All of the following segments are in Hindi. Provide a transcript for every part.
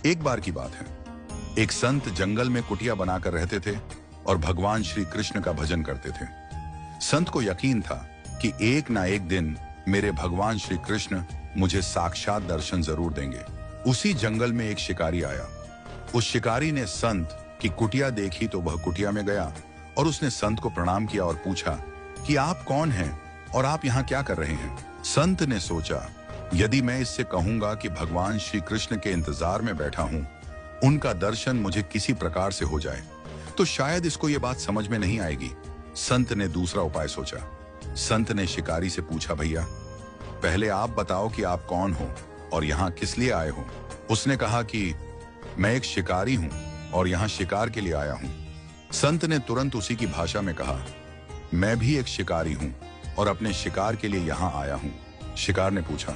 एक बार की बात है, एक संत जंगल में कुटिया बनाकर रहते थे और भगवान श्री कृष्ण का भजन करते थे। संत को यकीन था कि एक ना एक दिन मेरे भगवान श्री कृष्ण मुझे साक्षात दर्शन जरूर देंगे। उसी जंगल में एक शिकारी आया। उस शिकारी ने संत की कुटिया देखी तो वह कुटिया में गया और उसने संत को प्रणाम किया और पूछा कि आप कौन हैं और आप यहाँ क्या कर रहे हैं। संत ने सोचा, यदि मैं इससे कहूंगा कि भगवान श्री कृष्ण के इंतजार में बैठा हूं, उनका दर्शन मुझे किसी प्रकार से हो जाए तो शायद इसको ये बात समझ में नहीं आएगी। संत ने दूसरा उपाय सोचा। संत ने शिकारी से पूछा, भैया पहले आप बताओ कि आप कौन हो और यहाँ किस लिए आए हो। उसने कहा कि मैं एक शिकारी हूं और यहाँ शिकार के लिए आया हूं। संत ने तुरंत उसी की भाषा में कहा, मैं भी एक शिकारी हूं और अपने शिकार के लिए यहाँ आया हूं। शिकार ने पूछा,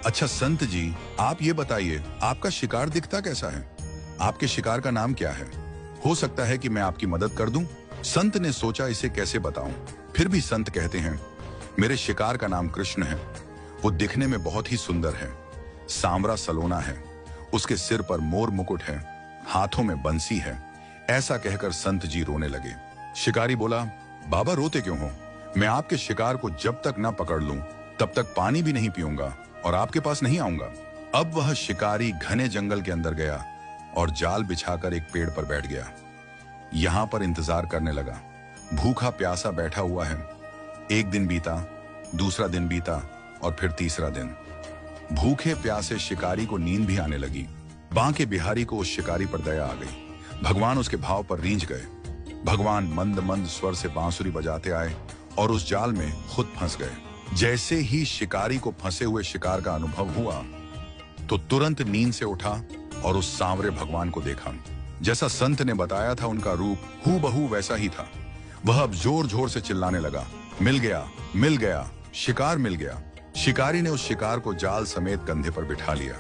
अच्छा संत जी, आप ये बताइए आपका शिकार दिखता कैसा है? आपके शिकार का नाम क्या है? हो सकता है कि मैं आपकी मदद कर दूं। संत ने सोचा, इसे कैसे बताऊं। फिर भी संत कहते हैं, मेरे शिकार का नाम कृष्ण है। वो दिखने में बहुत ही सुंदर है, सांवरा सलोना है, उसके सिर पर मोर मुकुट है, हाथों में बंसी है। ऐसा कहकर संत जी रोने लगे। शिकारी बोला, बाबा रोते क्यों हो? मैं आपके शिकार को जब तक ना पकड़ लूं तब तक पानी भी नहीं पीऊंगा और आपके पास नहीं आऊंगा। अब वह शिकारी घने जंगल के अंदर गया और जाल बिछाकर एक पेड़ पर बैठ गया। यहां पर इंतजार करने लगा। भूखा प्यासा बैठा हुआ है। एक दिन बीता, दूसरा दिन बीता और फिर तीसरा दिन। भूखे प्यासे शिकारी को नींद भी आने लगी। बांके बिहारी को उस शिकारी पर दया आ गई। भगवान उसके भाव पर रींझ गए। भगवान मंद मंद स्वर से बांसुरी बजाते आए और उस जाल में खुद फंस गए। जैसे ही शिकारी को फंसे हुए शिकार का अनुभव हुआ तो तुरंत नींद से उठा और उस सांवरे भगवान को देखा। जैसा संत ने बताया था, उनका रूप हूबहू वैसा ही था। वह अब जोर जोर से चिल्लाने लगा, मिल गया, मिल गया, शिकार मिल गया। शिकारी ने उस शिकार को जाल समेत कंधे पर बिठा लिया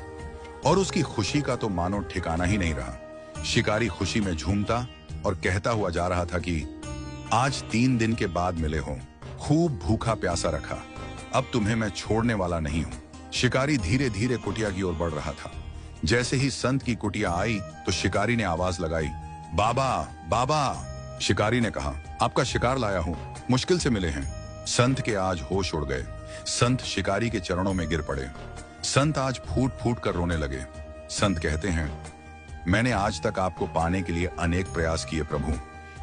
और उसकी खुशी का तो मानो ठिकाना ही नहीं रहा। शिकारी खुशी में झूमता और कहता हुआ जा रहा था कि आज 3 दिन के बाद मिले हो, खूब भूखा प्यासा रखा, अब तुम्हें मैं छोड़ने वाला नहीं हूं। शिकारी धीरे धीरे कुटिया की ओर बढ़ रहा था। जैसे ही संत की कुटिया आई तो शिकारी ने आवाज लगाई, बाबा बाबा। शिकारी ने कहा, आपका शिकार लाया हूं, मुश्किल से मिले हैं। संत के आज होश उड़ गए। संत शिकारी के चरणों में गिर पड़े। संत आज फूट फूट कर रोने लगे। संत कहते हैं, मैंने आज तक आपको पाने के लिए अनेक प्रयास किए प्रभु,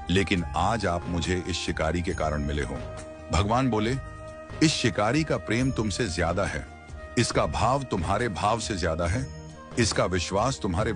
लेकिन आज आप मुझे इस शिकारी के कारण मिले हो। भगवान बोले, इस शिकारी का प्रेम तुमसे ज्यादा है, इसका भाव तुम्हारे भाव से ज्यादा है, इसका विश्वास तुम्हारे